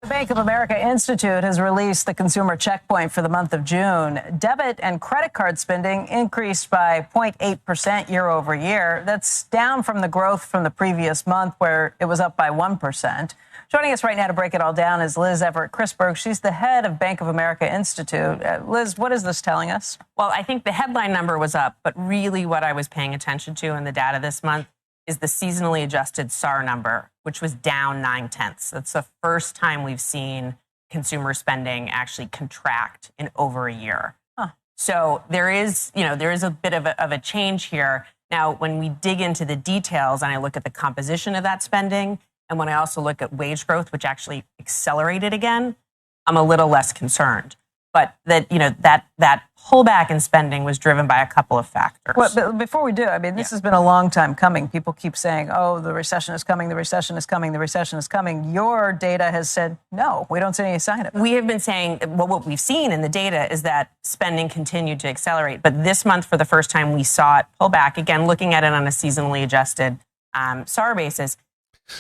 The Bank of America Institute has released the consumer checkpoint for the month of June. Debit and credit card spending increased by 0.8% year over year. That's down from the growth from the previous month where it was up by 1%. Joining us right now to break it all down is Liz Everett-Chrisberg. She's the head of Bank of America Institute. Liz, what is this telling us? Well, I think the headline number was up, but really what I was paying attention to in the data this month is the seasonally adjusted SAR number, which was down 0.9. That's the first time we've seen consumer spending actually contract in over a year. So there is a bit of a change here. Now, when we dig into the details and I look at the composition of that spending, and when I also look at wage growth, which actually accelerated again, I'm a little less concerned. But that pullback in spending was driven by a couple of factors. Well, but before we do, this has been a long time coming. People keep saying, oh, the recession is coming, the recession is coming, the recession is coming. Your data has said, no, we don't see any sign of it. We have been saying, well, what we've seen in the data is that spending continued to accelerate. But this month, for the first time, we saw it pull back. Again, looking at it on a seasonally adjusted SAR basis.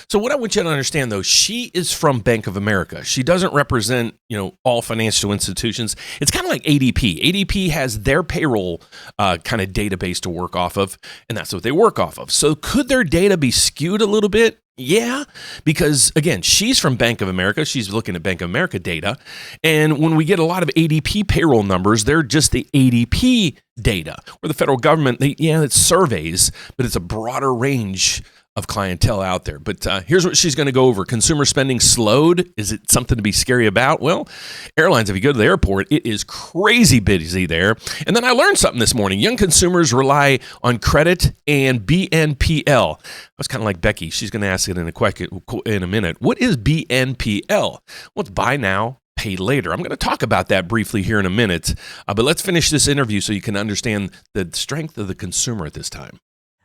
So what I want you to understand, though, she is from Bank of America. She doesn't represent, all financial institutions. It's kind of like ADP. ADP has their payroll kind of database to work off of, and that's what they work off of. So could their data be skewed a little bit? Yeah, because, again, she's from Bank of America. She's looking at Bank of America data. And when we get a lot of ADP payroll numbers, they're just the ADP data. Where the federal government, it's surveys, but it's a broader range of clientele out there. But here's what she's going to go over. Consumer spending slowed. Is it something to be scary about? Well, airlines, if you go to the airport, it is crazy busy there. And then I learned something this morning. Young consumers rely on credit and BNPL. I was kind of like Becky. She's going to ask it in a minute. What is BNPL? Well, it's buy now, pay later. I'm going to talk about that briefly here in a minute. But let's finish this interview so you can understand the strength of the consumer at this time.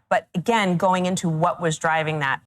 But again, going into what was driving that